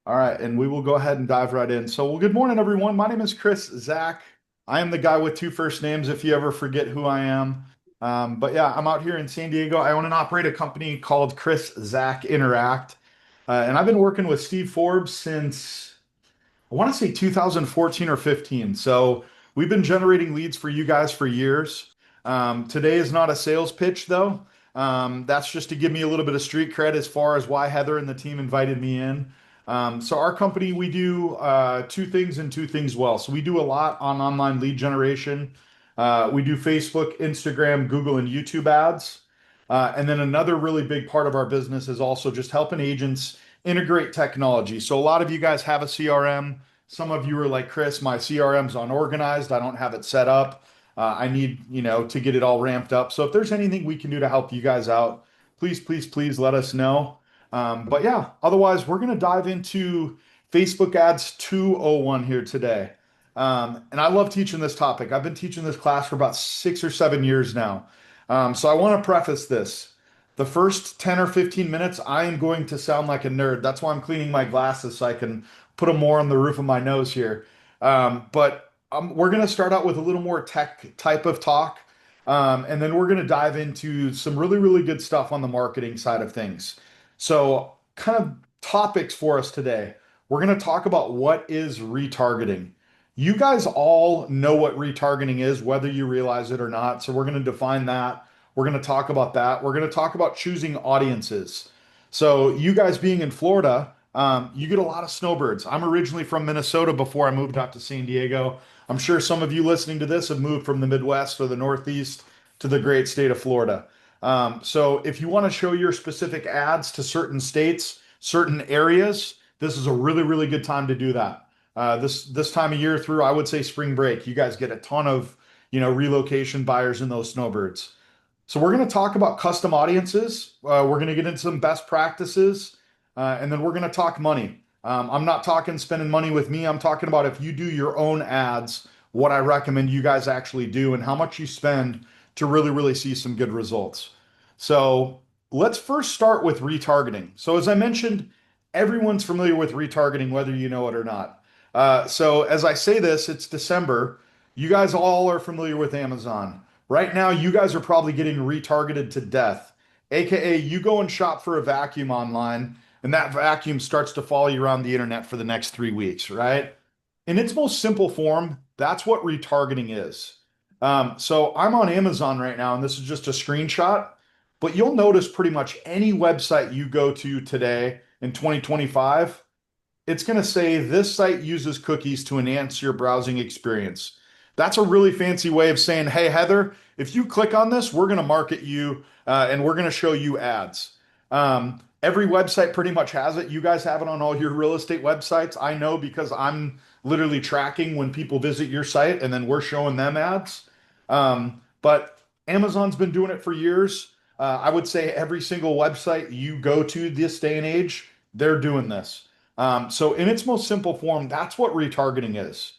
All right, and we will go ahead and dive right in. So, well, good morning, everyone. My name is Chris Zach. I am the guy with two first names if you ever forget who I am. But yeah, I'm out here in San Diego. I own and operate a company called Chris Zach Interact. And I've been working with Steve Forbes since I want to say 2014 or 15. So we've been generating leads for you guys for years. Today is not a sales pitch, though. That's just to give me a little bit of street cred as far as why Heather and the team invited me in. So our company, we do two things and two things well. So we do a lot on online lead generation. We do Facebook, Instagram, Google, and YouTube ads. And then another really big part of our business is also just helping agents integrate technology. So a lot of you guys have a CRM. Some of you are like, Chris, my CRM's unorganized. I don't have it set up. I need, to get it all ramped up. So if there's anything we can do to help you guys out, please, please, please let us know. But yeah, otherwise, we're going to dive into Facebook ads 201 here today. And I love teaching this topic. I've been teaching this class for about 6 or 7 years now. So I want to preface this. The first 10 or 15 minutes, I am going to sound like a nerd. That's why I'm cleaning my glasses so I can put them more on the roof of my nose here. But we're going to start out with a little more tech type of talk. And then we're going to dive into some really, really good stuff on the marketing side of things. So, kind of topics for us today. We're going to talk about what is retargeting. You guys all know what retargeting is, whether you realize it or not. So, we're going to define that. We're going to talk about that. We're going to talk about choosing audiences. So, you guys being in Florida, you get a lot of snowbirds. I'm originally from Minnesota before I moved out to San Diego. I'm sure some of you listening to this have moved from the Midwest or the Northeast to the great state of Florida. So if you want to show your specific ads to certain states, certain areas, this is a really, really good time to do that. This time of year through, I would say spring break, you guys get a ton of, relocation buyers in those snowbirds. So we're going to talk about custom audiences. We're going to get into some best practices, and then we're going to talk money. I'm not talking spending money with me. I'm talking about if you do your own ads, what I recommend you guys actually do and how much you spend to really, really see some good results. So let's first start with retargeting. So as I mentioned, everyone's familiar with retargeting, whether you know it or not. So as I say this, it's December. You guys all are familiar with Amazon. Right now, you guys are probably getting retargeted to death. AKA, you go and shop for a vacuum online, and that vacuum starts to follow you around the internet for the next 3 weeks, right? In its most simple form, that's what retargeting is. So I'm on Amazon right now, and this is just a screenshot, but you'll notice pretty much any website you go to today in 2025, it's going to say this site uses cookies to enhance your browsing experience. That's a really fancy way of saying, hey, Heather, if you click on this, we're going to market you and we're going to show you ads. Every website pretty much has it. You guys have it on all your real estate websites. I know because I'm literally tracking when people visit your site and then we're showing them ads. But Amazon's been doing it for years. I would say every single website you go to this day and age, they're doing this. So in its most simple form, that's what retargeting is.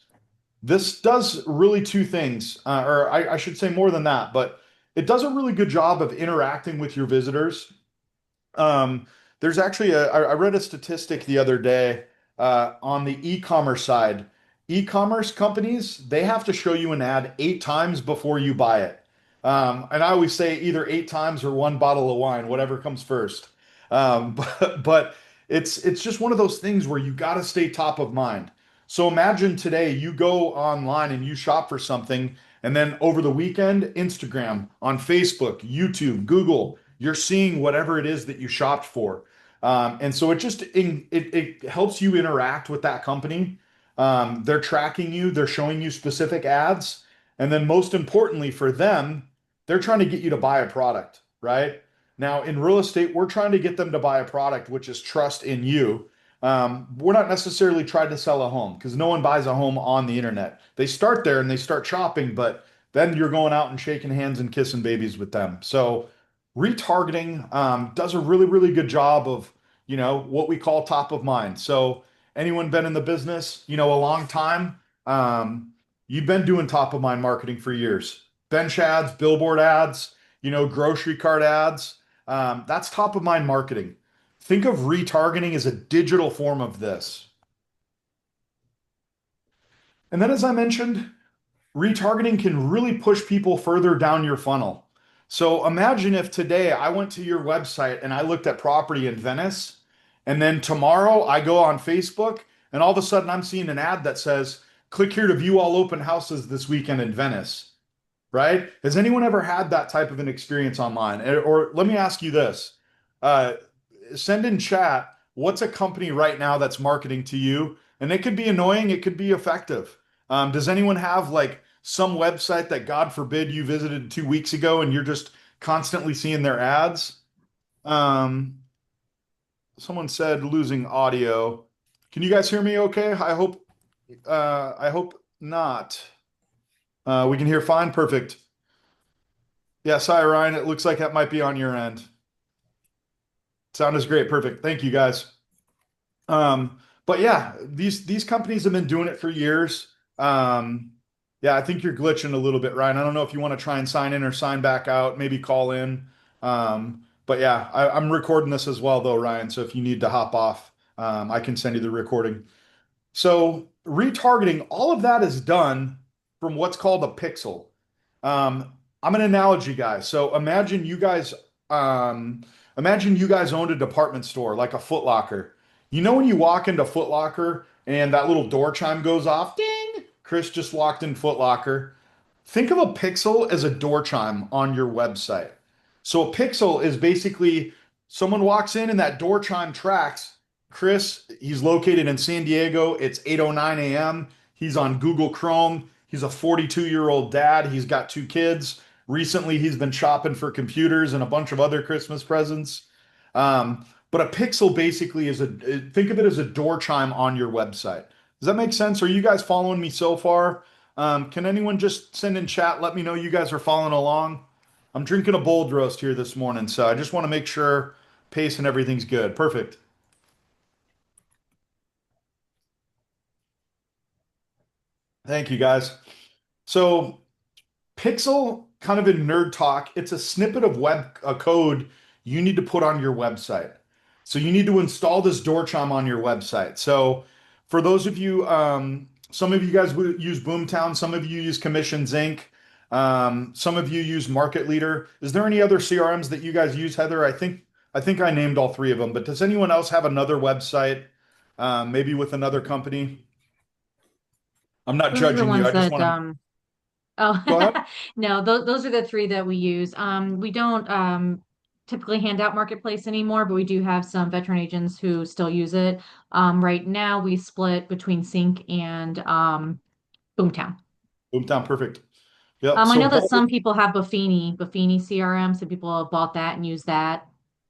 This does really two things, or I should say more than that, but it does a really good job of interacting with your visitors. There's actually I read a statistic the other day on the e-commerce side. E-commerce companies, they have to show you an ad 8 times before you buy it. And I always say either 8 times or one bottle of wine, whatever comes first. But it's just one of those things where you got to stay top of mind. So imagine today you go online and you shop for something, and then over the weekend, Instagram, on Facebook, YouTube, Google, you're seeing whatever it is that you shopped for. And so it helps you interact with that company. They're tracking you, they're showing you specific ads, and then most importantly for them, they're trying to get you to buy a product, right? Now in real estate, we're trying to get them to buy a product, which is trust in you. We're not necessarily trying to sell a home because no one buys a home on the internet. They start there and they start shopping, but then you're going out and shaking hands and kissing babies with them. So retargeting does a really, really good job of, what we call top of mind. So anyone been in the business, a long time, you've been doing top of mind marketing for years. Bench ads, billboard ads, grocery cart ads. That's top of mind marketing. Think of retargeting as a digital form of this. And then, as I mentioned, retargeting can really push people further down your funnel. So imagine if today I went to your website and I looked at property in Venice, and then tomorrow I go on Facebook and all of a sudden I'm seeing an ad that says, click here to view all open houses this weekend in Venice, right? Has anyone ever had that type of an experience online? Or let me ask you this. Uh, Send in chat, what's a company right now that's marketing to you? And it could be annoying, it could be effective. Does anyone have like some website that, God forbid, you visited 2 weeks ago and you're just constantly seeing their ads? Um, Someone said losing audio. Can you guys hear me okay? I hope not. We can hear fine. Perfect. Yeah, sorry, Ryan. It looks like that might be on your end. Sound is great. Perfect. Thank you, guys. But yeah, these companies have been doing it for years. Um, yeah, I think you're glitching a little bit, Ryan. I don't know if you want to try and sign in or sign back out, maybe call in. But yeah, I'm recording this as well, though, Ryan. So if you need to hop off, I can send you the recording. So retargeting, all of that is done from what's called a pixel. I'm an analogy guy. So um, imagine you guys owned a department store like a Foot Locker. You know when you walk into Foot Locker and that little door chime goes off, ding, Chris just walked in Foot Locker. Think of a pixel as a door chime on your website. So a pixel is basically someone walks in and that door chime tracks. Chris, he's located in San Diego. It's 8:09 a.m. He's on Google Chrome. He's a 42-year-old dad. He's got two kids. Recently, he's been shopping for computers and a bunch of other Christmas presents. But a pixel basically is think of it as a door chime on your website. Does that make sense? Are you guys following me so far? Can anyone just send in chat? Let me know you guys are following along. I'm drinking a bold roast here this morning, so I just want to make sure pace and everything's good. Perfect. Thank you, guys. So, Pixel, kind of in nerd talk, it's a snippet of web code you need to put on your website. So you need to install this door chime on your website. So for those of you, some of you guys use Boomtown, some of you use Commissions Inc., some of you use Market Leader. Is there any other CRMs that you guys use, Heather? I think I named all three of them, but does anyone else have another website, maybe with another company? I'm not Those are the judging you. I ones just that want to go ahead. oh no, those are the three that we use. We don't typically hand out Marketplace anymore, but we do have some veteran agents who still use it. Right now we split between Sync and Boomtown. Boomtown, perfect. Yep. I So know that both. some people have Buffini CRM, so people have bought that and used that.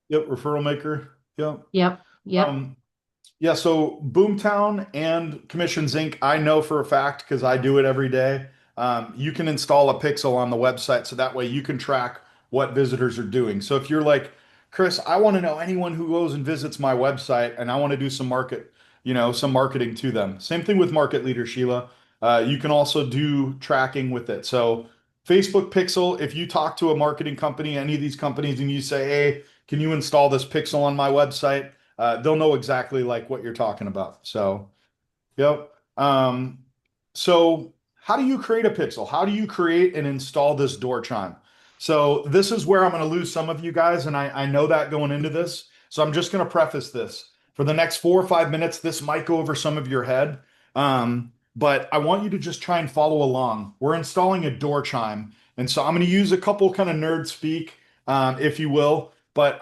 Yep, referral maker. Yep. Yep, yep. Um, yeah, so Boomtown and Commissions Inc., I know for a fact because I do it every day. You can install a pixel on the website so that way you can track what visitors are doing. So if you're like, Chris, I want to know anyone who goes and visits my website and I want to do some marketing to them. Same thing with Market Leader, Sheila. You can also do tracking with it. So Facebook Pixel, if you talk to a marketing company, any of these companies, and you say, hey, can you install this pixel on my website? They'll know exactly like what you're talking about. So, yep. So how do you create a pixel? How do you create and install this door chime? So this is where I'm going to lose some of you guys, and I know that going into this. So I'm just going to preface this. For the next 4 or 5 minutes, this might go over some of your head. But I want you to just try and follow along. We're installing a door chime. And so I'm going to use a couple kind of nerd speak, if you will. But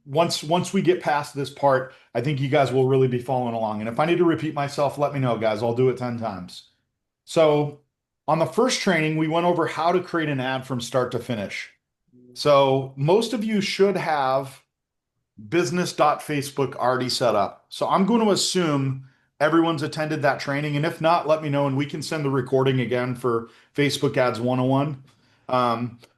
once we get past this part, I think you guys will really be following along. And if I need to repeat myself, let me know, guys. I'll do it 10 times. So on the first training, we went over how to create an ad from start to finish. So most of you should have business.facebook already set up. So I'm going to assume everyone's attended that training. And if not, let me know and we can send the recording again for Facebook Ads 101.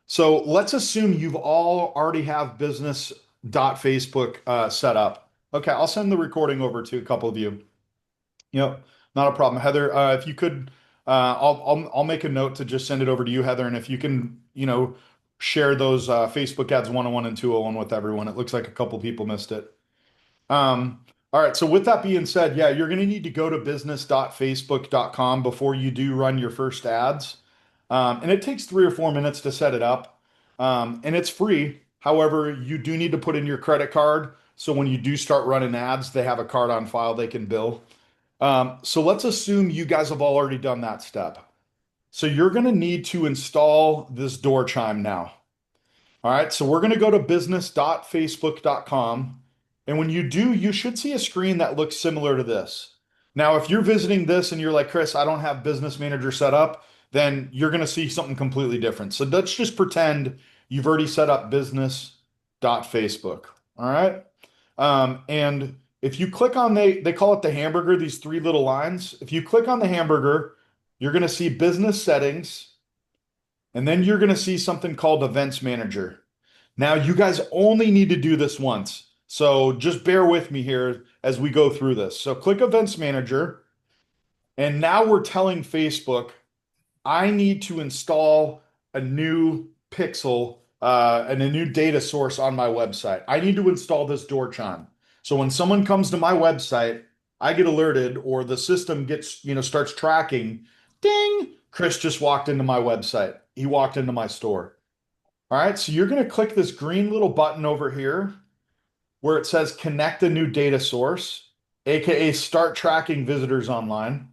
So let's assume you've all already have business.facebook set up. Okay, I'll send the recording over to a couple of you. Yep, not a problem. Heather, if you could, I'll make a note to just send it over to you, Heather. And if you can, share those Facebook Ads 101 and 201 with everyone. It looks like a couple people missed it. All right. So with that being said, yeah, you're going to need to go to business.facebook.com before you do run your first ads. And it takes 3 or 4 minutes to set it up. And it's free. However, you do need to put in your credit card. So when you do start running ads, they have a card on file they can bill. So let's assume you guys have already done that step. So you're going to need to install this door chime now. All right, so we're going to go to business.facebook.com. And when you do, you should see a screen that looks similar to this. Now, if you're visiting this and you're like, Chris, I don't have Business Manager set up, then you're going to see something completely different. So let's just pretend you've already set up business.facebook. All right. And if you click on they call it the hamburger, these three little lines. If you click on the hamburger, you're going to see business settings, and then you're going to see something called Events Manager. Now, you guys only need to do this once. So just bear with me here as we go through this. So click Events Manager, and now we're telling Facebook, I need to install a new pixel and a new data source on my website. I need to install this door chime. So when someone comes to my website, I get alerted or the system gets, starts tracking, ding, Chris just walked into my website. He walked into my store. All right, so you're going to click this green little button over here where it says connect a new data source, aka start tracking visitors online.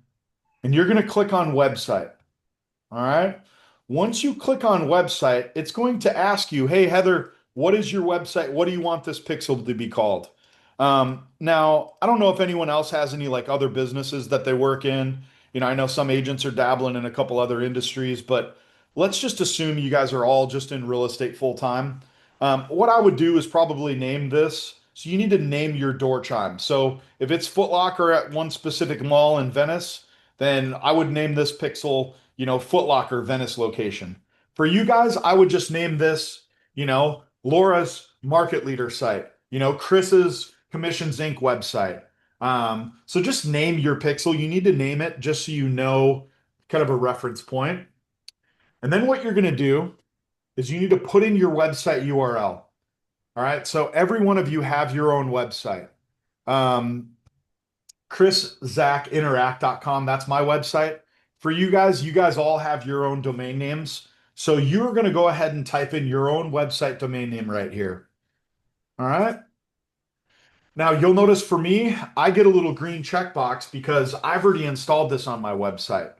And you're going to click on website. All right. Once you click on website, it's going to ask you, hey, Heather, what is your website? What do you want this pixel to be called? Now, I don't know if anyone else has any like other businesses that they work in. I know some agents are dabbling in a couple other industries, but let's just assume you guys are all just in real estate full time. What I would do is probably name this. So you need to name your door chime. So if it's Foot Locker at one specific mall in Venice, then I would name this pixel, Foot Locker Venice location. For you guys, I would just name this, Laura's Market Leader site, Chris's Commissions Inc. website. So just name your pixel. You need to name it just so you know kind of a reference point. And then what you're going to do is you need to put in your website URL. All right. So every one of you have your own website. Um, ChrisZachInteract.com. That's my website. For you guys all have your own domain names. So you're going to go ahead and type in your own website domain name right here. All right. Now you'll notice for me, I get a little green checkbox because I've already installed this on my website.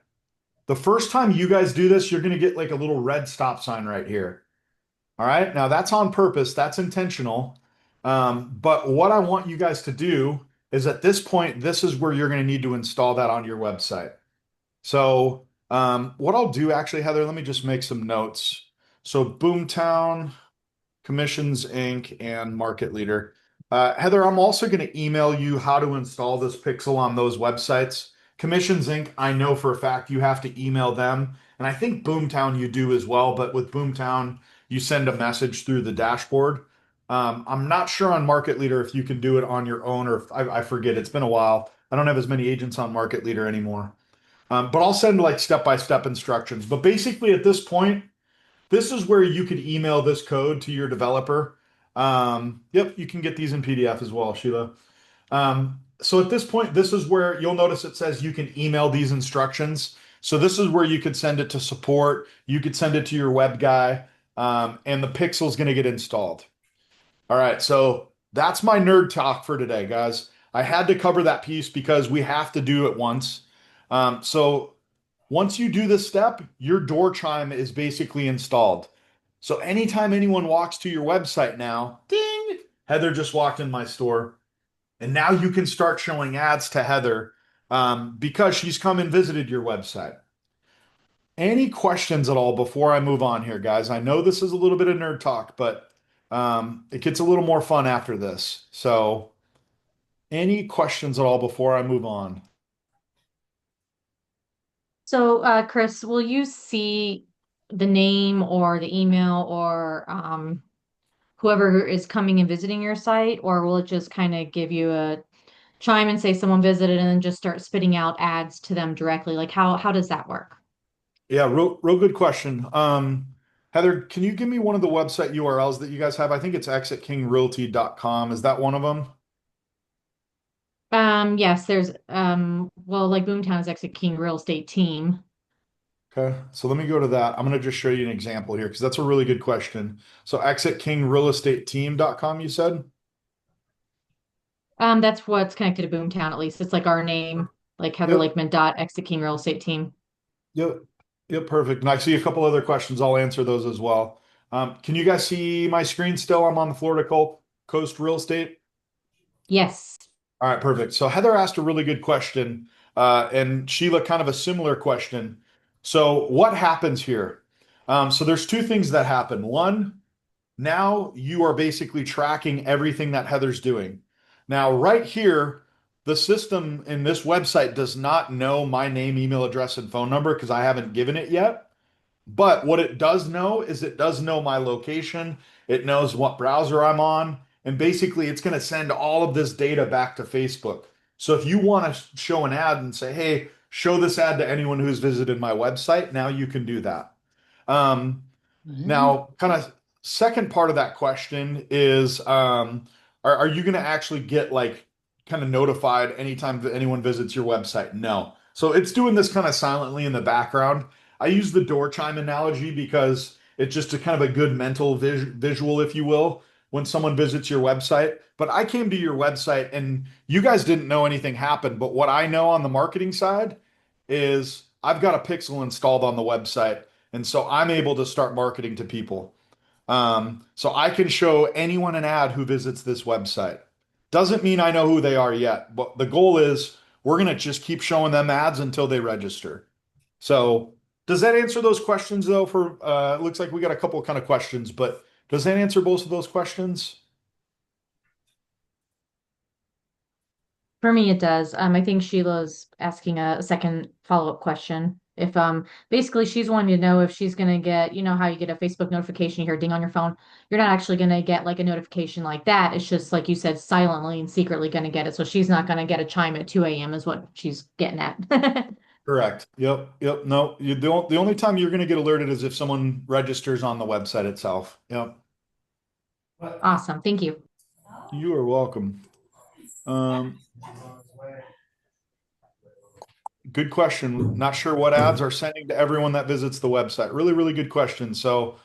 The first time you guys do this, you're going to get like a little red stop sign right here. All right. Now that's on purpose. That's intentional. But what I want you guys to do is at this point, this is where you're going to need to install that on your website. So what I'll do actually, Heather, let me just make some notes. So Boomtown, Commissions Inc., and Market Leader. Heather, I'm also going to email you how to install this pixel on those websites. Commissions Inc., I know for a fact you have to email them. And I think Boomtown you do as well, but with Boomtown, you send a message through the dashboard. I'm not sure on Market Leader if you can do it on your own or if, I forget. It's been a while. I don't have as many agents on Market Leader anymore. But I'll send like step-by-step instructions. But basically at this point, this is where you could email this code to your developer. Yep, you can get these in PDF as well, Sheila. So at this point, this is where you'll notice it says you can email these instructions. So this is where you could send it to support. You could send it to your web guy, and the pixel's going to get installed. All right, so that's my nerd talk for today, guys. I had to cover that piece because we have to do it once. So once you do this step, your door chime is basically installed. So anytime anyone walks to your website now, ding, Heather just walked in my store. And now you can start showing ads to Heather because she's come and visited your website. Any questions at all before I move on here, guys? I know this is a little bit of nerd talk, but it gets a little more fun after this. So, any questions at all before I move on? So, Chris, will you see the name or the email or whoever is coming and visiting your site, or will it just kind of give you a chime and say someone visited and then just start spitting out ads to them directly? Like how does that work? Yeah, real good question. Heather, can you give me one of the website URLs that you guys have? I think it's exitkingrealty.com. Is that one of them? Yes, there's well, like Boomtown is Exit King Real Estate Team. Okay, so let me go to that. I'm going to just show you an example here because that's a really good question. So exitkingrealestateteam.com, you said? That's what's connected to Boomtown, at least. It's like our name, like Heather Yep. Lakeman dot Exit King Real Estate Team. Yep. Yep. Perfect. And I see a couple other questions. I'll answer those as well. Can you guys see my screen still? I'm on the Florida Coast Real Estate. Yes. All right. Perfect. So Heather asked a really good question, and Sheila kind of a similar question. So what happens here? So there's two things that happen. One, now you are basically tracking everything that Heather's doing. Now, right here, the system in this website does not know my name, email address, and phone number because I haven't given it yet. But what it does know is it does know my location. It knows what browser I'm on. And basically, it's going to send all of this data back to Facebook. So if you want to show an ad and say, hey, show this ad to anyone who's visited my website, now you can do that. Um, Now, kind of second part of that question is, are you going to actually get like kind of notified anytime that anyone visits your website? No. So it's doing this kind of silently in the background. I use the door chime analogy because it's just a kind of a good mental visual, if you will, when someone visits your website. But I came to your website and you guys didn't know anything happened. But what I know on the marketing side is I've got a pixel installed on the website. And so I'm able to start marketing to people. So I can show anyone an ad who visits this website. Doesn't mean I know who they are yet, but the goal is we're going to just keep showing them ads until they register. So does that answer those questions though? For it looks like we got a couple kind of questions, but does that answer both of those questions? For me, it does. I think Sheila's asking a second follow-up question. If basically she's wanting to know if she's gonna get, you know how you get a Facebook notification, you hear a ding on your phone. You're not actually gonna get like a notification like that. It's just like you said, silently and secretly gonna get it. So she's not gonna get a chime at 2 a.m. is what she's getting at. Correct. Yep. Yep. No, you don't. The only time you're going to get alerted is if someone registers on the website itself. Yep. Awesome. Thank you. You are welcome. Um, Good question. Not sure what ads are sending to everyone that visits the website. Really, really good question. So,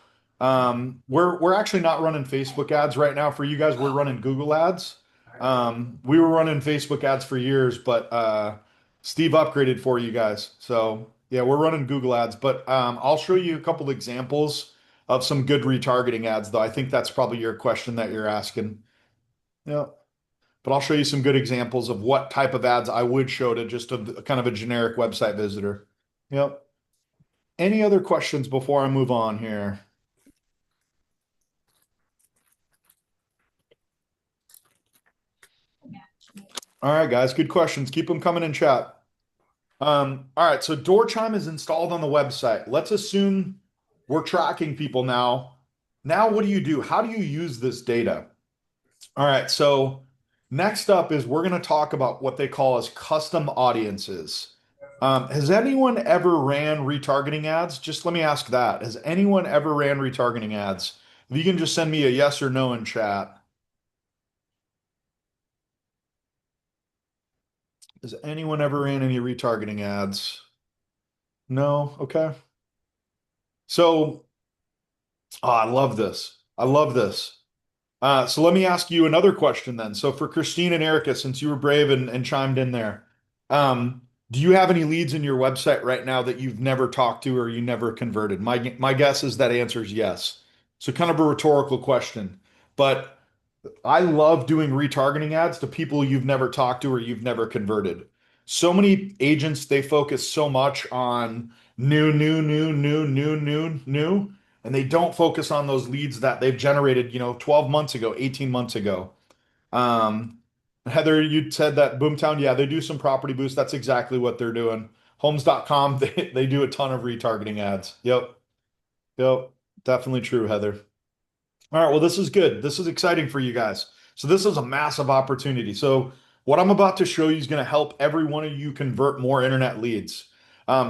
we're actually not running Facebook ads right now for you guys. We're running Google ads. We were running Facebook ads for years, but Steve upgraded for you guys. So yeah, we're running Google ads. But I'll show you a couple examples of some good retargeting ads, though. I think that's probably your question that you're asking. Yeah. But I'll show you some good examples of what type of ads I would show to just a kind of a generic website visitor. Yep. Any other questions before I move on here? All right, guys, good questions. Keep them coming in chat. All right, so door chime is installed on the website. Let's assume we're tracking people now. Now, what do? How do you use this data? All right, so next up is we're going to talk about what they call as custom audiences. Has anyone ever ran retargeting ads? Just let me ask that. Has anyone ever ran retargeting ads? If you can just send me a yes or no in chat. Has anyone ever ran any retargeting ads? No? Okay. So, oh, I love this. I love this. So let me ask you another question then. So for Christine and Erica, since you were brave and chimed in there, do you have any leads in your website right now that you've never talked to or you never converted? My guess is that answer is yes. So kind of a rhetorical question, but I love doing retargeting ads to people you've never talked to or you've never converted. So many agents, they focus so much on new, and they don't focus on those leads that they've generated, 12 months ago, 18 months ago. Um, Heather, you said that Boomtown, yeah, they do some property boosts. That's exactly what they're doing. Homes.com, they do a ton of retargeting ads. Yep. Yep. Definitely true, Heather. All right, well, this is good. This is exciting for you guys. So this is a massive opportunity. So what I'm about to show you is going to help every one of you convert more internet leads.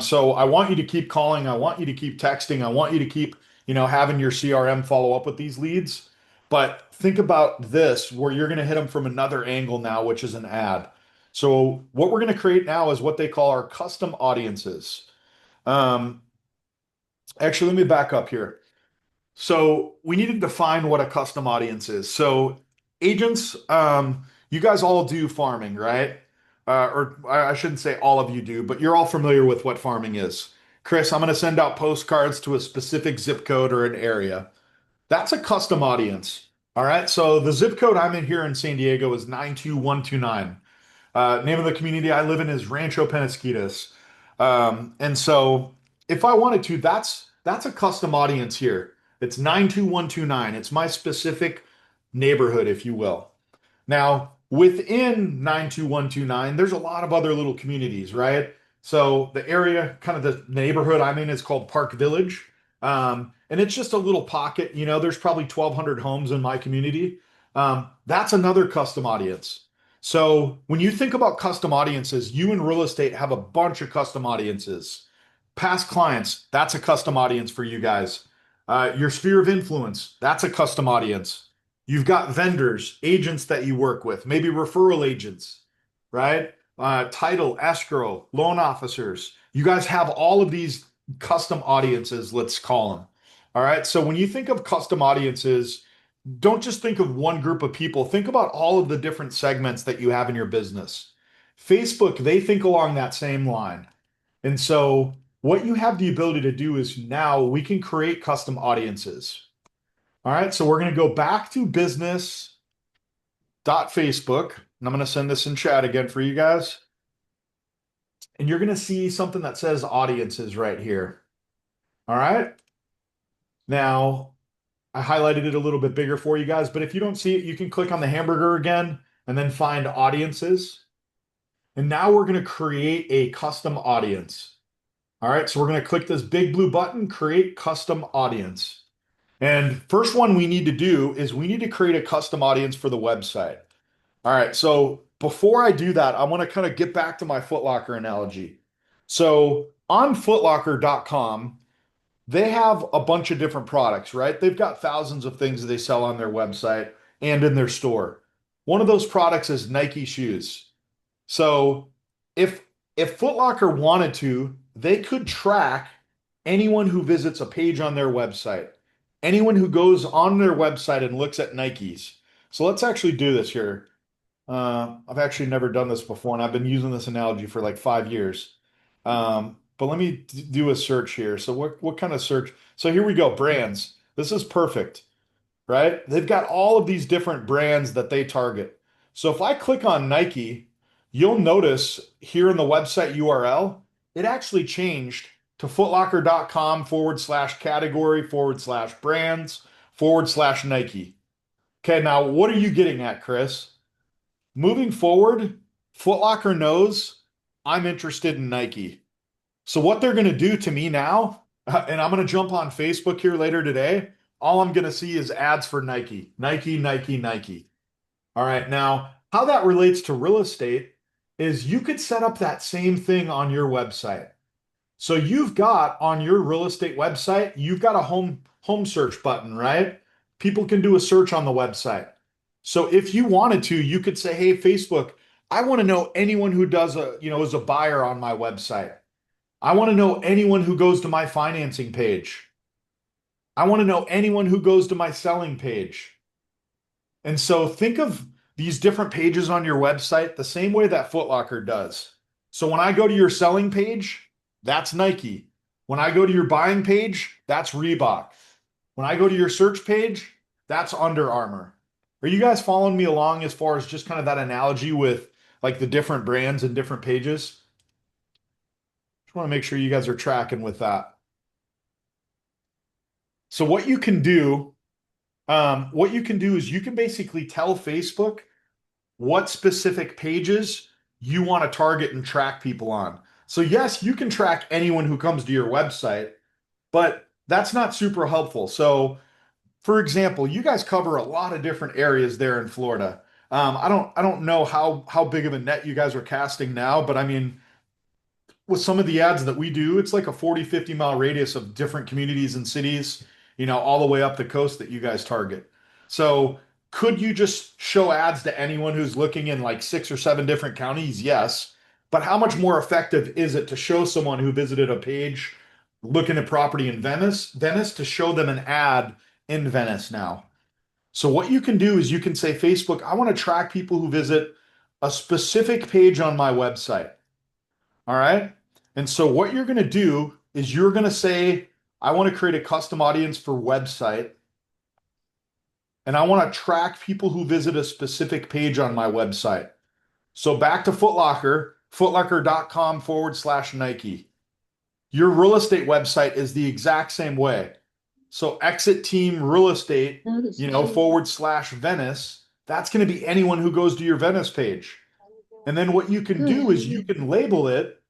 So I want you to keep calling. I want you to keep texting. I want you to keep, having your CRM follow up with these leads. But think about this, where you're going to hit them from another angle now, which is an ad. So what we're going to create now is what they call our custom audiences. Um, Actually, let me back up here. So we need to define what a custom audience is. So agents, you guys all do farming, right? Or I shouldn't say all of you do, but you're all familiar with what farming is. Chris, I'm going to send out postcards to a specific zip code or an area. That's a custom audience. All right. So the zip code I'm in here in San Diego is 92129. Name of the community I live in is Rancho Penasquitas. And so if I wanted to, that's a custom audience here. It's 92129. It's my specific neighborhood, if you will. Now, within 92129, there's a lot of other little communities, right? So the area, kind of the neighborhood I'm in is called Park Village. And it's just a little pocket, there's probably 1,200 homes in my community. That's another custom audience. So when you think about custom audiences, you in real estate have a bunch of custom audiences. Past clients, that's a custom audience for you guys. Your sphere of influence, that's a custom audience. You've got vendors, agents that you work with, maybe referral agents, right? Title, escrow, loan officers. You guys have all of these custom audiences, let's call them. All right. So when you think of custom audiences, don't just think of one group of people. Think about all of the different segments that you have in your business. Facebook, they think along that same line. And so what you have the ability to do is now we can create custom audiences. All right, so we're going to go back to business.facebook, and I'm going to send this in chat again for you guys. And you're going to see something that says audiences right here. All right. Now, I highlighted it a little bit bigger for you guys, but if you don't see it, you can click on the hamburger again and then find audiences. And now we're going to create a custom audience. All right, so we're going to click this big blue button, create custom audience. And first one we need to do is we need to create a custom audience for the website. All right, so before I do that, I want to kind of get back to my Foot Locker analogy. So on footlocker.com, they have a bunch of different products, right? They've got thousands of things that they sell on their website and in their store. One of those products is Nike shoes. So if if Foot Locker wanted to, they could track anyone who visits a page on their website, anyone who goes on their website and looks at Nikes. So let's actually do this here. I've actually never done this before, and I've been using this analogy for like 5 years. But let me do a search here. So what kind of search? So here we go, brands. This is perfect, right? They've got all of these different brands that they target. So if I click on Nike, you'll notice here in the website URL, it actually changed to footlocker.com/category/brands/Nike. Okay, now what are you getting at, Chris? Moving forward, Foot Locker knows I'm interested in Nike. So what they're going to do to me now, and I'm going to jump on Facebook here later today, all I'm going to see is ads for Nike, Nike, Nike, Nike. All right, now how that relates to real estate is you could set up that same thing on your website. So you've got on your real estate website, you've got a home search button, right? People can do a search on the website. So if you wanted to, you could say, "Hey, Facebook, I want to know anyone who does is a buyer on my website. I want to know anyone who goes to my financing page. I want to know anyone who goes to my selling page." And so think of these different pages on your website the same way that Foot Locker does. So when I go to your selling page, that's Nike. When I go to your buying page, that's Reebok. When I go to your search page, that's Under Armour. Are you guys following me along as far as just kind of that analogy with like the different brands and different pages? Just want to make sure you guys are tracking with that. So what you can do is you can basically tell Facebook what specific pages you want to target and track people on. So yes, you can track anyone who comes to your website, but that's not super helpful. So for example, you guys cover a lot of different areas there in Florida. I don't know how big of a net you guys are casting now, but I mean, with some of the ads that we do, it's like a 40, 50 mile radius of different communities and cities, all the way up the coast that you guys target. So Could you just show ads to anyone who's looking in like 6 or 7 different counties? Yes. But how much more effective is it to show someone who visited a page looking at property in Venice to show them an ad in Venice now? So what you can do is you can say, Facebook, I want to track people who visit a specific page on my website. All right. And so what you're going to do is you're going to say, I want to create a custom audience for website, and I want to track people who visit a specific page on my website. So back to Foot Locker, footlocker.com/Nike. Your real estate website is the exact same way. So exit team real estate, No, this is you. /Venice, that's going to be anyone who goes to your Venice page. And then what you can Good. do How are is you you? can label it,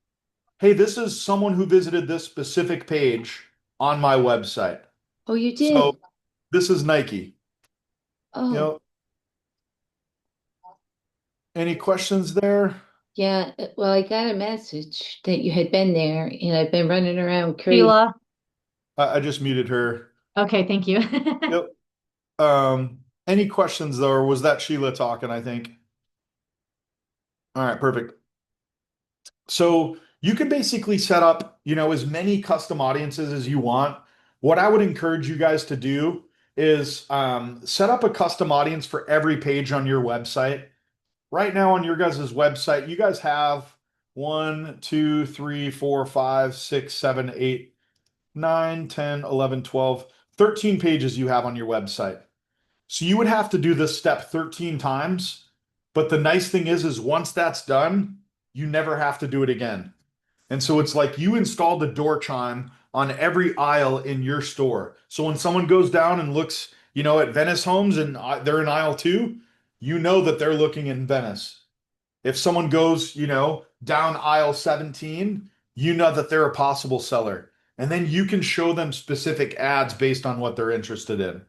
hey, this is someone who visited this specific page on my website. Oh, you So did. this is Nike. You Oh, know, any questions there? yeah. Well, I got a message that you had been there, and I've been running around crazy. Sheila. I just muted her. Okay, thank you. Yep. Any questions though, or was that Sheila talking, I think? All right, perfect. So you can basically set up, as many custom audiences as you want. What I would encourage you guys to do is set up a custom audience for every page on your website. Right now on your guys' website, you guys have 1, 2, 3, 4, 5, 6, 7, 8, 9, 10, 11, 12, 13 pages you have on your website. So you would have to do this step 13 times. But the nice thing is once that's done, you never have to do it again. And so it's like you installed a door chime on every aisle in your store. So when someone goes down and looks, at Venice Homes and they're in aisle 2, you know that they're looking in Venice. If someone goes, down aisle 17, you know that they're a possible seller. And then you can show them specific ads based on what they're interested in.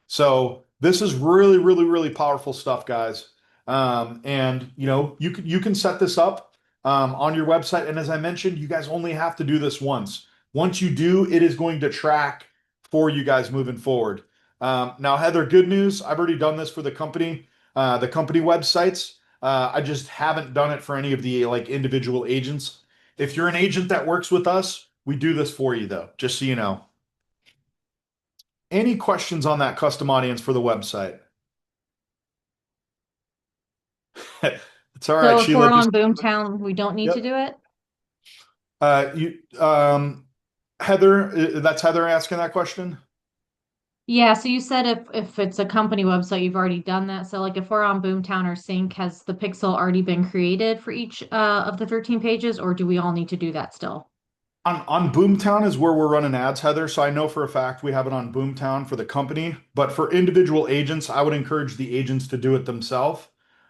So this is really, really, really powerful stuff, guys. And you can set this up on your website. And as I mentioned, you guys only have to do this once. Once you do, it is going to track for you guys moving forward. Now, Heather, good news. I've already done this for the company websites. I just haven't done it for any of the like individual agents. If you're an agent that works with us, we do this for you though, just so you know. Any questions on that custom audience for the website? It's all right, So if Sheila. we're Just on Boomtown, we don't need to yep. do it? You Heather, that's Heather asking that question. Yeah, so you said if it's a company website, you've already done that. So like if we're on Boomtown or Sync, has the pixel already been created for each of the 13 pages, or do we all need to do that still? On Boomtown is where we're running ads, Heather. So I know for a fact we have it on Boomtown for the company, but for individual agents, I would encourage the agents to do it themselves.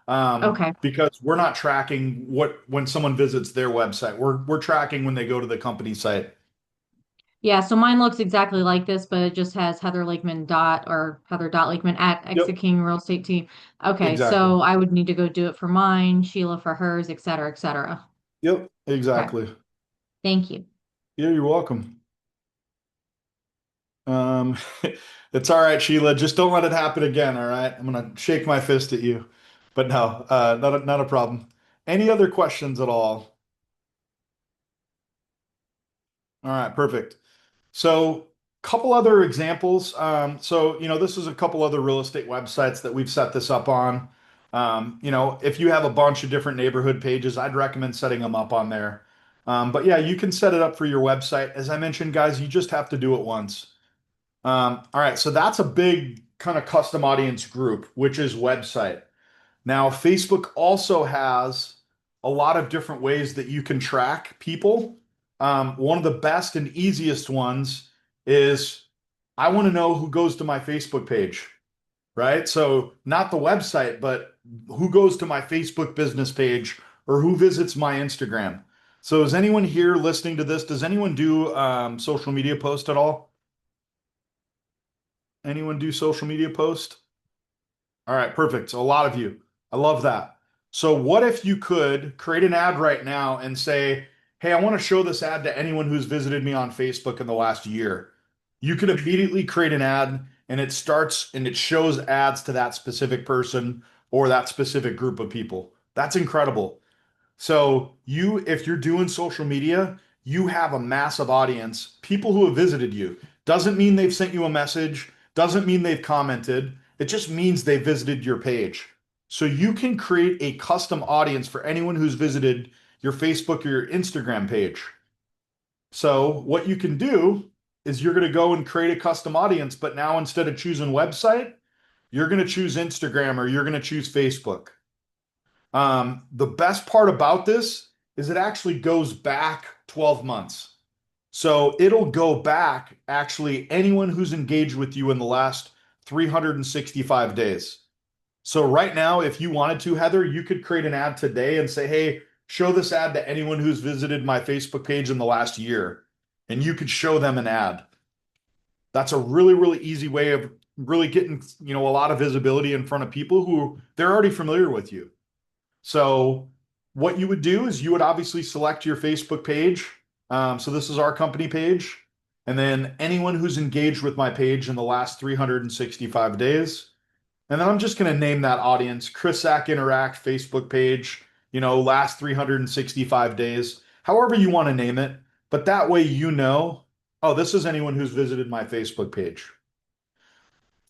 Okay. Because we're not tracking what when someone visits their website. We're tracking when they go to the company site. Yeah, so mine looks exactly like this, but it just has Heather Lakeman dot or Heather dot Lakeman at Yep, Exit King Real Estate Team. Okay, exactly. so I would need to go do it for mine, Sheila for hers, et cetera, et cetera. Yep, Okay, exactly. thank you. Yeah, you're welcome. Um, it's all right, Sheila. Just don't let it happen again. All right. I'm gonna shake my fist at you, but no, not a problem. Any other questions at all? All right, perfect. So, couple other examples. So this is a couple other real estate websites that we've set this up on. If you have a bunch of different neighborhood pages, I'd recommend setting them up on there. But yeah, you can set it up for your website. As I mentioned, guys, you just have to do it once. All right, so that's a big kind of custom audience group, which is website. Now, Facebook also has a lot of different ways that you can track people. One of the best and easiest ones is I want to know who goes to my Facebook page, right? So, not the website, but who goes to my Facebook business page or who visits my Instagram. So, is anyone here listening to this? Does anyone do social media post at all? Anyone do social media post? All right, perfect. So a lot of you. I love that. So what if you could create an ad right now and say, "Hey, I want to show this ad to anyone who's visited me on Facebook in the last year." You could immediately create an ad and it starts and it shows ads to that specific person or that specific group of people. That's incredible. So if you're doing social media, you have a massive audience, people who have visited you. Doesn't mean they've sent you a message, doesn't mean they've commented. It just means they visited your page. So you can create a custom audience for anyone who's visited your Facebook or your Instagram page. So what you can do is you're going to go and create a custom audience, but now instead of choosing website, you're going to choose Instagram or you're going to choose Facebook. The best part about this is it actually goes back 12 months. So it'll go back actually anyone who's engaged with you in the last 365 days. So right now, if you wanted to, Heather, you could create an ad today and say, hey, show this ad to anyone who's visited my Facebook page in the last year. And you could show them an ad. That's a really, really easy way of really getting, a lot of visibility in front of people who they're already familiar with you. So what you would do is you would obviously select your Facebook page. So this is our company page. And then anyone who's engaged with my page in the last 365 days. And then I'm just going to name that audience Chris Sack Interact Facebook page, last 365 days, however you want to name it. But that way, oh, this is anyone who's visited my Facebook page.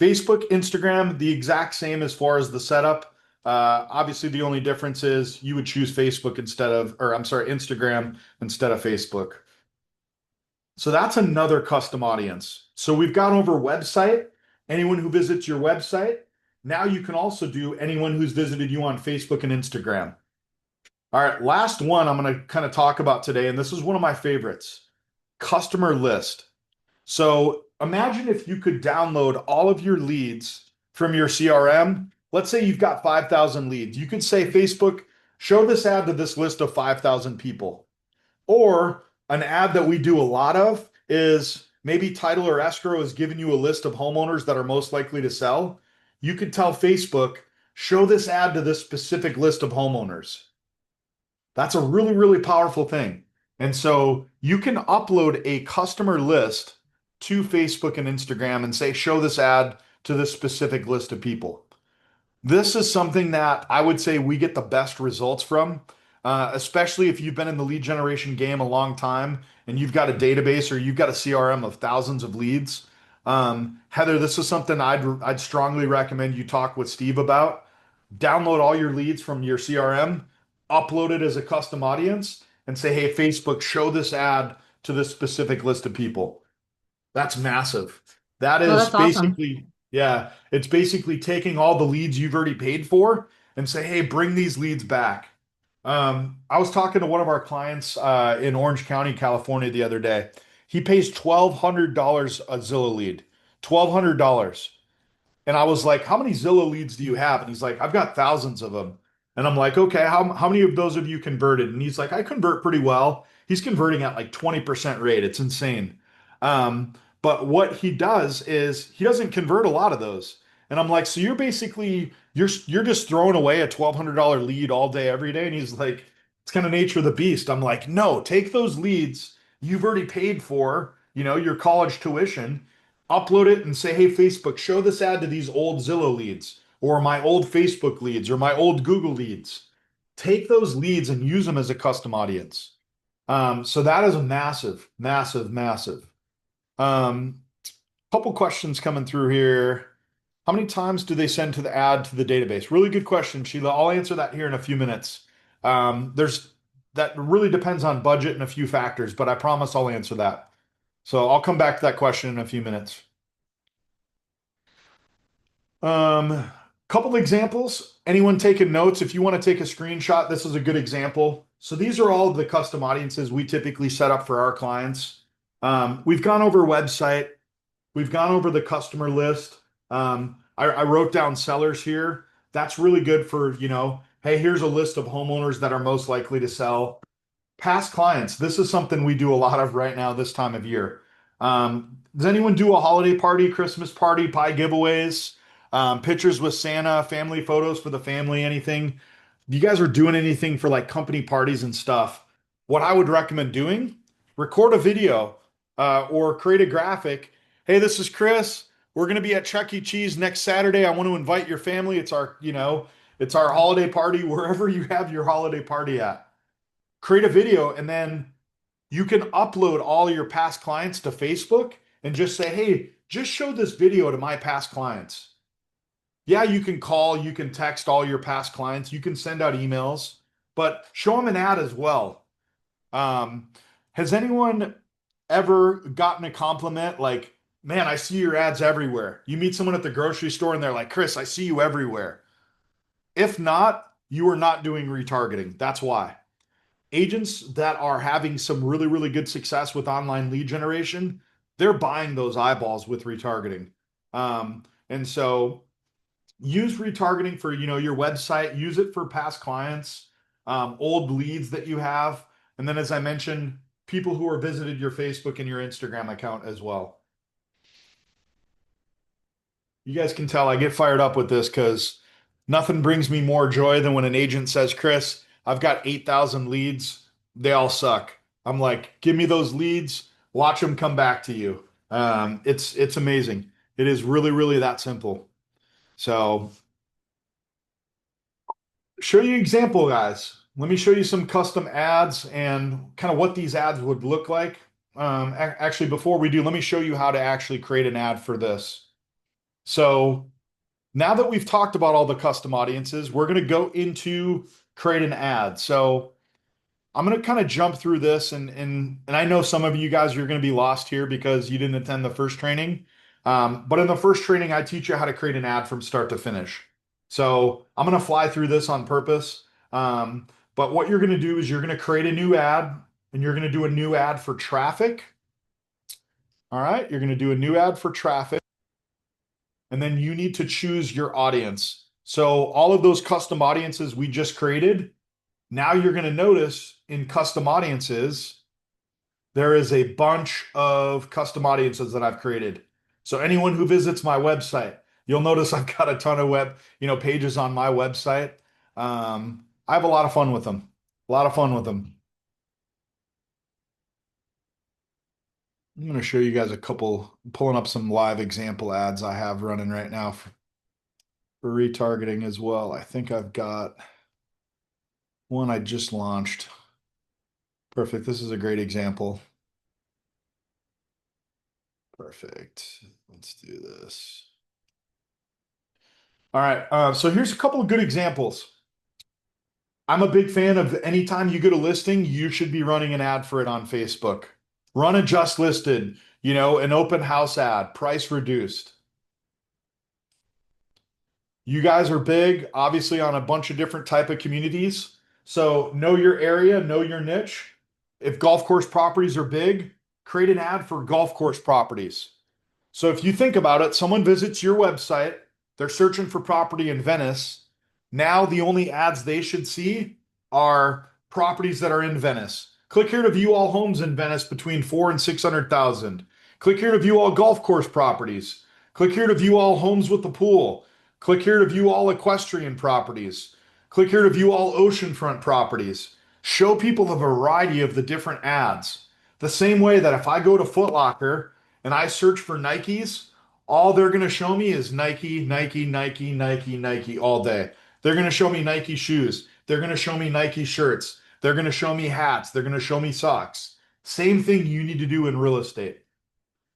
Facebook, Instagram, the exact same as far as the setup. Obviously, the only difference is you would choose Facebook Instagram instead of Facebook. So that's another custom audience. So we've gone over website, anyone who visits your website. Now you can also do anyone who's visited you on Facebook and Instagram. All right, last one I'm going to kind of talk about today, and this is one of my favorites, customer list. So imagine if you could download all of your leads from your CRM. Let's say you've got 5,000 leads. You could say, Facebook, show this ad to this list of 5,000 people. Or an ad that we do a lot of is maybe Title or Escrow is giving you a list of homeowners that are most likely to sell. You could tell Facebook, show this ad to this specific list of homeowners. That's a really, really powerful thing. And so you can upload a customer list to Facebook and Instagram and say, show this ad to this specific list of people. This is something that I would say we get the best results from, especially if you've been in the lead generation game a long time and you've got a database or you've got a CRM of thousands of leads. Heather, this is something I'd strongly recommend you talk with Steve about. Download all your leads from your CRM, upload it as a custom audience, and say, hey, Facebook, show this ad to this specific list of people. That's massive. That Well, is that's awesome. basically, yeah, it's basically taking all the leads you've already paid for and say, hey, bring these leads back. I was talking to one of our clients in Orange County, California the other day. He pays $1,200 a Zillow lead, $1,200. And I was like, how many Zillow leads do you have? And he's like, I've got thousands of them. And I'm like, okay, how many of those have you converted? And he's like, I convert pretty well. He's converting at like 20% rate. It's insane. But what he does is he doesn't convert a lot of those. And I'm like, so you're just throwing away a $1,200 lead all day, every day. And he's like, it's kind of nature of the beast. I'm like, no, take those leads you've already paid for, your college tuition, upload it and say, hey, Facebook, show this ad to these old Zillow leads or my old Facebook leads or my old Google leads. Take those leads and use them as a custom audience. So that is a massive, massive, massive. Couple questions coming through here. How many times do they send to the ad to the database? Really good question, Sheila. I'll answer that here in a few minutes. That really depends on budget and a few factors, but I promise I'll answer that. So I'll come back to that question in a few minutes. Couple examples. Anyone taking notes? If you want to take a screenshot, this is a good example. So these are all the custom audiences we typically set up for our clients. We've gone over website. We've gone over the customer list. I wrote down sellers here. That's really good for, hey, here's a list of homeowners that are most likely to sell. Past clients. This is something we do a lot of right now this time of year. Does anyone do a holiday party, Christmas party, pie giveaways, pictures with Santa, family photos for the family, anything? You guys are doing anything for like company parties and stuff? What I would recommend doing, record a video or create a graphic. Hey, this is Chris. we're going to be at Chuck E. Cheese next Saturday. I want to invite your family. It's our, it's our holiday party, wherever you have your holiday party at. Create a video and then you can upload all your past clients to Facebook and just say, hey, just show this video to my past clients. Yeah, you can call, you can text all your past clients, you can send out emails, but show them an ad as well. Um, has anyone ever gotten a compliment like, man, I see your ads everywhere? You meet someone at the grocery store and they're like, Chris, I see you everywhere. If not, you are not doing retargeting. That's why. Agents that are having some really, really good success with online lead generation, they're buying those eyeballs with retargeting. And so use retargeting for, your website, use it for past clients, old leads that you have. And then, as I mentioned, people who are visited your Facebook and your Instagram account as well. You guys can tell I get fired up with this because nothing brings me more joy than when an agent says, Chris, I've got 8,000 leads. They all suck. I'm like, give me those leads. Watch them come back to you. It's amazing. It is really, really that simple. So show you an example, guys. Let me show you some custom ads and kind of what these ads would look like. Actually, before we do, let me show you how to actually create an ad for this. So now that we've talked about all the custom audiences, we're going to go into create an ad. So I'm going to kind of jump through this and I know some of you guys are going to be lost here because you didn't attend the first training. But in the first training, I teach you how to create an ad from start to finish. So I'm going to fly through this on purpose. But what you're going to do is you're going to create a new ad and you're going to do a new ad for traffic. All right. You're going to do a new ad for traffic. And then you need to choose your audience. So all of those custom audiences we just created, now you're going to notice in custom audiences, there is a bunch of custom audiences that I've created. So anyone who visits my website, you'll notice I've got a ton of pages on my website. I have a lot of fun with them. A lot of fun with them. I'm going to show you guys a couple, pulling up some live example ads I have running right now for retargeting as well. I think I've got one I just launched. Perfect. This is a great example. Perfect. Let's do this. All right. So here's a couple of good examples. I'm a big fan of anytime you get a listing, you should be running an ad for it on Facebook. Run a just listed, an open house ad, price reduced. You guys are big, obviously, on a bunch of different type of communities. So know your area, know your niche. If golf course properties are big, create an ad for golf course properties. So if you think about it, someone visits your website, they're searching for property in Venice. Now the only ads they should see are properties that are in Venice. Click here to view all homes in Venice between 4 and 600,000. Click here to view all golf course properties. Click here to view all homes with the pool. Click here to view all equestrian properties. Click here to view all oceanfront properties. Show people the variety of the different ads. The same way that if I go to Foot Locker and I search for Nikes, all they're going to show me is Nike, Nike, Nike, Nike, Nike all day. They're going to show me Nike shoes. They're going to show me Nike shirts. They're going to show me hats. They're going to show me socks. Same thing you need to do in real estate.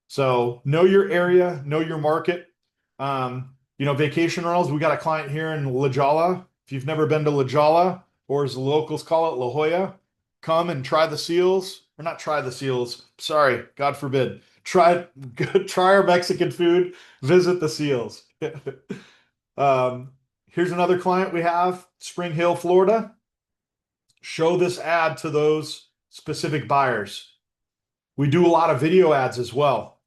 So know your area, know your market. Vacation rentals. We got a client here in La Jolla. If you've never been to La Jolla, or as the locals call it, La Jolla, come and try the seals, or not try the seals. Sorry, God forbid. Try our Mexican food. Visit the seals. um, Here's another client we have, Spring Hill, Florida. Show this ad to those specific buyers. We do a lot of video ads as well.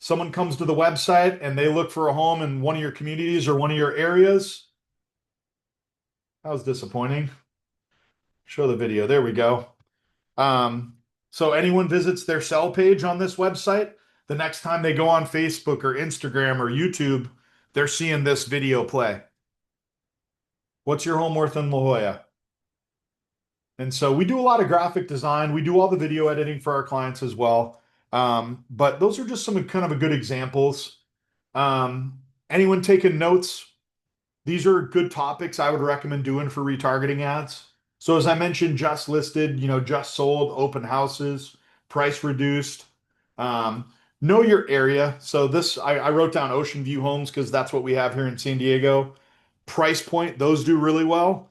Someone comes to the website and they look for a home in one of your communities or one of your areas. That was disappointing. Show the video. There we go. So anyone visits their sell page on this website, the next time they go on Facebook or Instagram or YouTube, they're seeing this video play. What's your home worth in La Jolla? And so we do a lot of graphic design. We do all the video editing for our clients as well. But those are just some kind of a good examples. Anyone taking notes? These are good topics I would recommend doing for retargeting ads. So as I mentioned, just listed, just sold, open houses, price reduced. Um, know your area. So this, I wrote down Ocean View Homes because that's what we have here in San Diego. Price point, those do really well.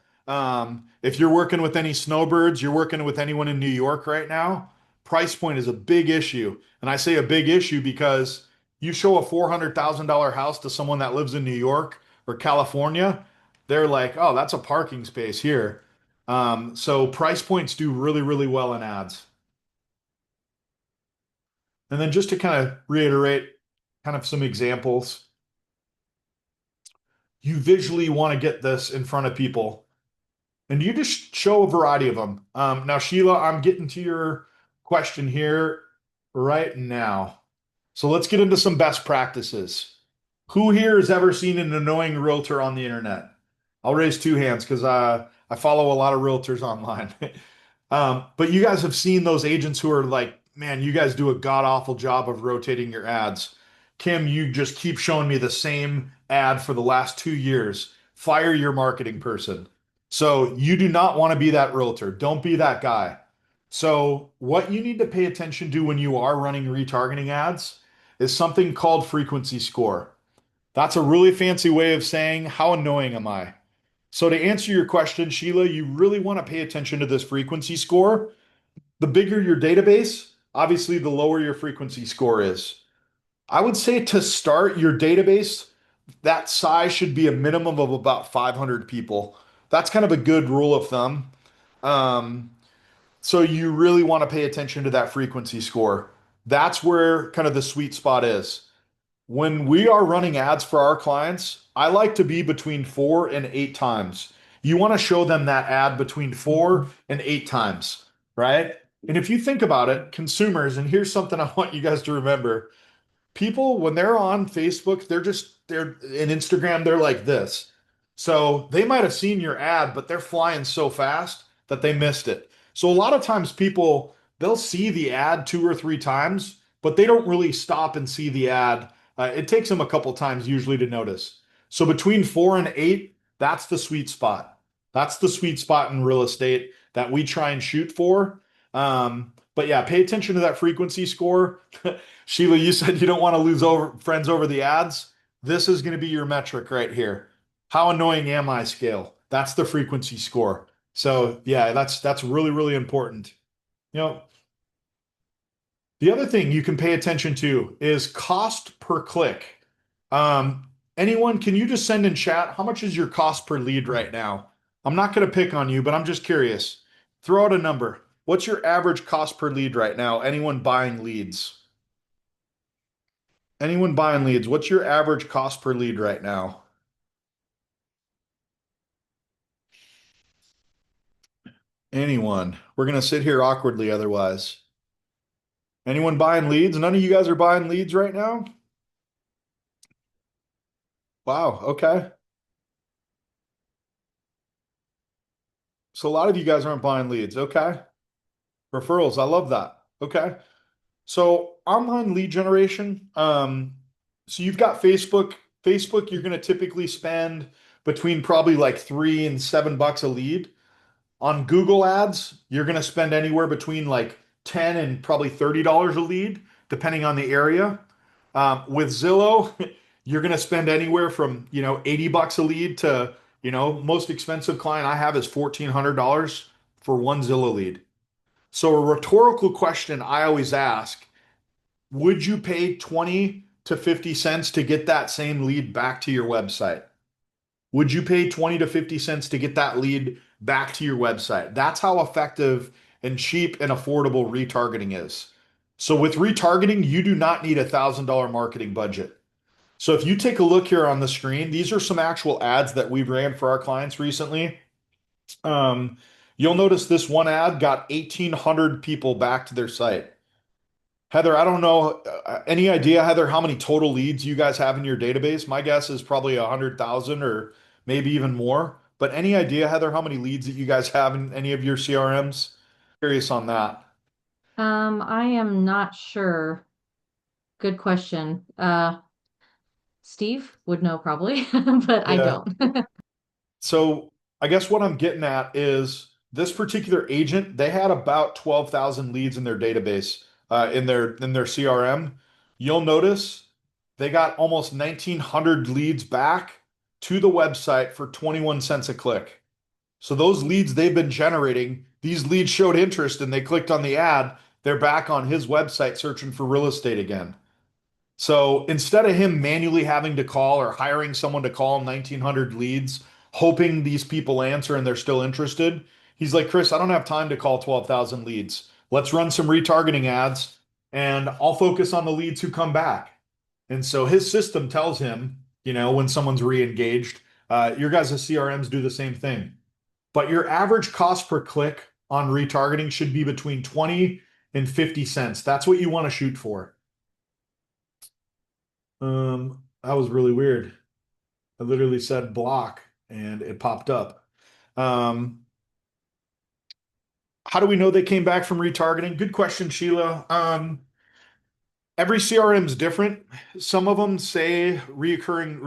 If you're working with any snowbirds, you're working with anyone in New York right now, price point is a big issue. And I say a big issue because you show a $400,000 house to someone that lives in New York or California, they're like, oh, that's a parking space here. So price points do really, really well in ads. And then just to kind of reiterate kind of some examples, you visually want to get this in front of people. And you just show a variety of them. Now, Sheila, I'm getting to your question here right now. So let's get into some best practices. Who here has ever seen an annoying realtor on the internet? I'll raise two hands because I follow a lot of realtors online. But you guys have seen those agents who are like, man, you guys do a god awful job of rotating your ads. Kim, you just keep showing me the same ad for the last 2 years. Fire your marketing person. So you do not want to be that realtor. Don't be that guy. So what you need to pay attention to when you are running retargeting ads is something called frequency score. That's a really fancy way of saying how annoying am I? So to answer your question, Sheila, you really want to pay attention to this frequency score. The bigger your database, obviously the lower your frequency score is. I would say to start your database, that size should be a minimum of about 500 people. That's kind of a good rule of thumb. Um, so you really want to pay attention to that frequency score. That's where kind of the sweet spot is. When we are running ads for our clients, I like to be between 4 and 8 times. You want to show them that ad between 4 and 8 times, right? And if you think about it, consumers, and here's something I want you guys to remember, people when they're on Facebook, they're in Instagram, they're like this. So they might have seen your ad, but they're flying so fast that they missed it. So a lot of times people they'll see the ad 2 or 3 times, but they don't really stop and see the ad. It takes them a couple times usually to notice. So between 4 and 8, that's the sweet spot. That's the sweet spot in real estate that we try and shoot for. But yeah, pay attention to that frequency score. Sheila, you said you don't want to lose over friends over the ads. This is going to be your metric right here. How annoying am I scale? That's the frequency score. So yeah, that's really, really important. You know, the other thing you can pay attention to is cost per click. Anyone, can you just send in chat? How much is your cost per lead right now? I'm not going to pick on you, but I'm just curious. Throw out a number. What's your average cost per lead right now? Anyone buying leads? Anyone buying leads, what's your average cost per lead right now? Anyone? We're going to sit here awkwardly otherwise. Anyone buying leads? None of you guys are buying leads right now? Wow, okay. So a lot of you guys aren't buying leads. Okay. Referrals, I love that. Okay. So online lead generation. So you've got Facebook. Facebook, you're going to typically spend between probably like $3 and $7 a lead. On Google Ads, you're going to spend anywhere between like 10 and probably $30 a lead, depending on the area. With Zillow, you're going to spend anywhere from, $80 a lead to, most expensive client I have is $1,400 for one Zillow lead. So a rhetorical question I always ask, would you pay 20 to 50 cents to get that same lead back to your website? Would you pay 20 to 50 cents to get that lead back to your website? That's how effective and cheap and affordable retargeting is. So with retargeting, you do not need $1,000 marketing budget. So if you take a look here on the screen, these are some actual ads that we ran for our clients recently. Um, you'll notice this one ad got 1,800 people back to their site. Heather, I don't know, any idea, Heather, how many total leads you guys have in your database? My guess is probably 100,000 or maybe even more. But any idea, Heather, how many leads that you guys have in any of your CRMs? Curious on that. I am not sure. Good question. Steve would know probably, but I Yeah. don't. So I guess what I'm getting at is this particular agent, they had about 12,000 leads in their database, in their CRM. You'll notice they got almost 1,900 leads back to the website for 21 cents a click. So those leads they've been generating, these leads showed interest and they clicked on the ad. They're back on his website searching for real estate again. So instead of him manually having to call or hiring someone to call him 1,900 leads, hoping these people answer and they're still interested, he's like, Chris, I don't have time to call 12,000 leads. Let's run some retargeting ads and I'll focus on the leads who come back. And so his system tells him, when someone's re-engaged, your guys' CRMs do the same thing. But your average cost per click on retargeting should be between 20 and 50 cents. That's what you want to shoot for. That was really weird. I literally said block and it popped up. Um, how do we know they came back from retargeting? Good question, Sheila. Every CRM is different. Some of them say reoccurring,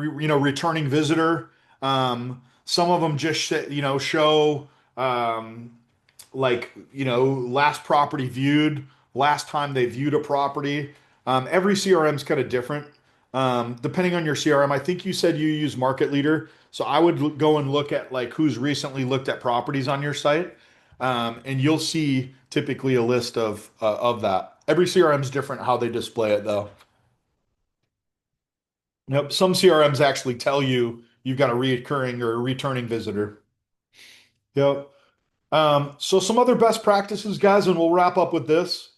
returning visitor. Some of them just show last property viewed, last time they viewed a property. Every CRM is kind of different. Depending on your CRM, I think you said you use Market Leader. So I would go and look at like who's recently looked at properties on your site. And you'll see typically a list of that. Every CRM is different how they display it though. Yep, some CRMs actually tell you you've got a reoccurring or a returning visitor. Yep. So some other best practices, guys, and we'll wrap up with this.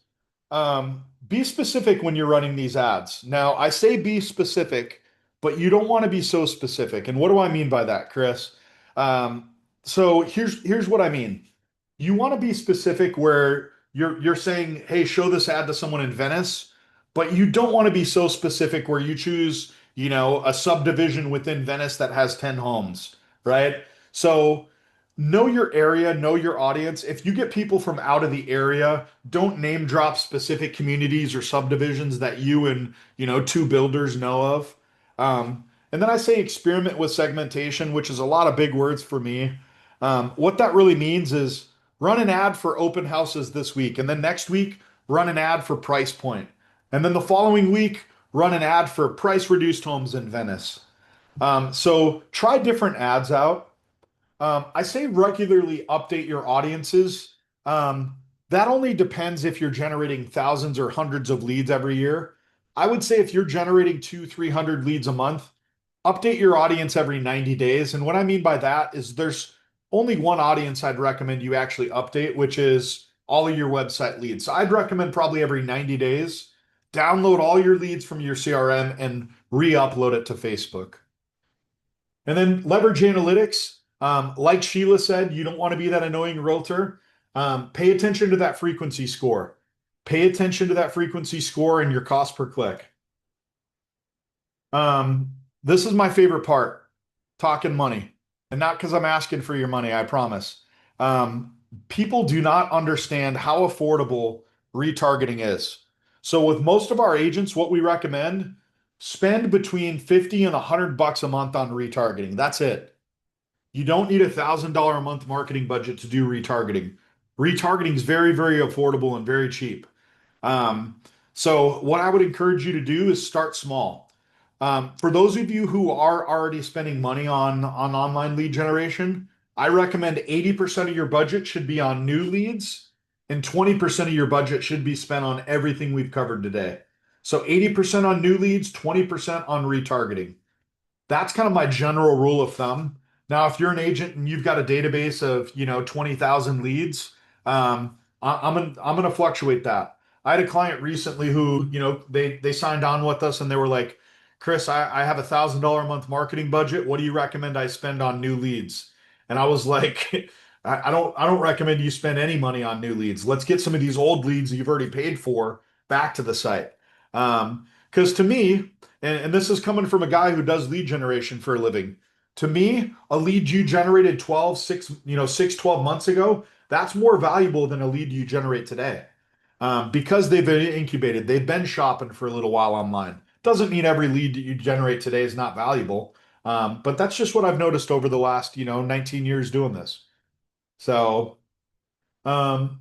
Be specific when you're running these ads. Now, I say be specific, but you don't want to be so specific. And what do I mean by that, Chris? Um, so here's what I mean. You want to be specific where you're saying, "Hey, show this ad to someone in Venice," but you don't want to be so specific where you choose, a subdivision within Venice that has 10 homes, right? So know your area, know your audience. If you get people from out of the area, don't name drop specific communities or subdivisions that you and, two builders know of. And then I say experiment with segmentation, which is a lot of big words for me. What that really means is run an ad for open houses this week, and then next week, run an ad for price point. And then the following week, run an ad for price reduced homes in Venice. So try different ads out. I say regularly update your audiences. Um, that only depends if you're generating thousands or hundreds of leads every year. I would say if you're generating 300 leads a month, update your audience every 90 days. And what I mean by that is there's only one audience I'd recommend you actually update, which is all of your website leads. So I'd recommend probably every 90 days, download all your leads from your CRM and re-upload it to Facebook. And then leverage analytics. Like Sheila said, you don't want to be that annoying realtor. Pay attention to that frequency score. Pay attention to that frequency score and your cost per click. This is my favorite part, talking money. And not because I'm asking for your money, I promise. People do not understand how affordable retargeting is. So with most of our agents, what we recommend, spend between 50 and $100 a month on retargeting. That's it. You don't need $1,000 a month marketing budget to do retargeting. Retargeting is very, very affordable and very cheap. Um, so what I would encourage you to do is start small. For those of you who are already spending money on online lead generation, I recommend 80% of your budget should be on new leads and 20% of your budget should be spent on everything we've covered today. So 80% on new leads, 20% on retargeting. That's kind of my general rule of thumb. Now, if you're an agent and you've got a database of, 20,000 leads, I'm gonna fluctuate that. I had a client recently who, they signed on with us and they were like, Chris, I have $1,000 a month marketing budget. What do you recommend I spend on new leads? And I was like, I don't recommend you spend any money on new leads. Let's get some of these old leads that you've already paid for back to the site. Because to me, and this is coming from a guy who does lead generation for a living. To me, a lead you generated 12 months ago, that's more valuable than a lead you generate today. Because they've been incubated, they've been shopping for a little while online. Doesn't mean every lead that you generate today is not valuable. But that's just what I've noticed over the last, 19 years doing this. So, um,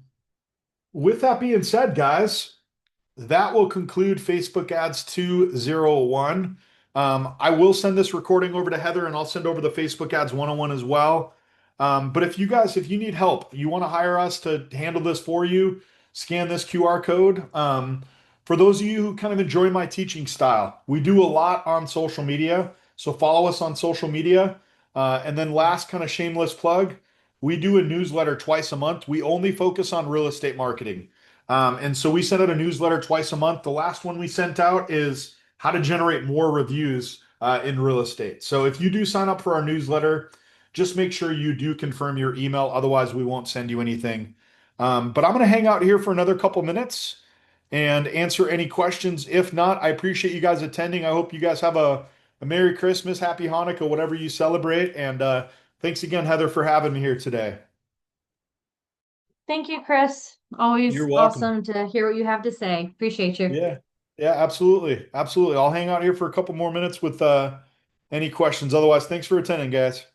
with that being said, guys, that will conclude Facebook Ads 201. I will send this recording over to Heather and I'll send over the Facebook Ads 101 as well. But if you need help, you want to hire us to handle this for you, scan this QR code. For those of you who kind of enjoy my teaching style, we do a lot on social media. So follow us on social media. And then last kind of shameless plug, we do a newsletter twice a month. We only focus on real estate marketing. And so we send out a newsletter twice a month. The last one we sent out is how to generate more reviews in real estate. So if you do sign up for our newsletter, just make sure you do confirm your email. Otherwise, we won't send you anything. But I'm going to hang out here for another couple minutes and answer any questions. If not, I appreciate you guys attending. I hope you guys have a Merry Christmas, Happy Hanukkah, whatever you celebrate. And thanks again, Heather, for having me here today. Thank you, Chris. You're Always welcome. awesome to hear what you have to say. Appreciate you. Yeah. Yeah, absolutely. Absolutely. I'll hang out here for a couple more minutes with any questions. Otherwise, thanks for attending, guys.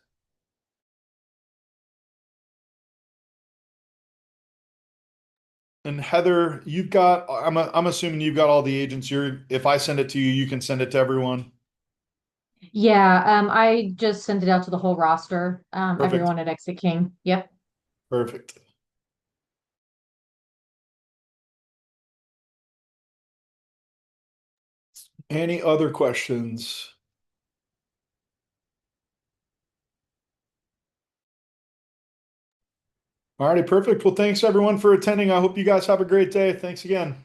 And Heather, I'm assuming you've got all the agents. If I send it to you, you can send it to everyone. Yeah, I just sent it out to the whole roster, Perfect. everyone at Exit King. Yep. Perfect. Any other questions? All righty, perfect. Well, thanks everyone for attending. I hope you guys have a great day. Thanks again.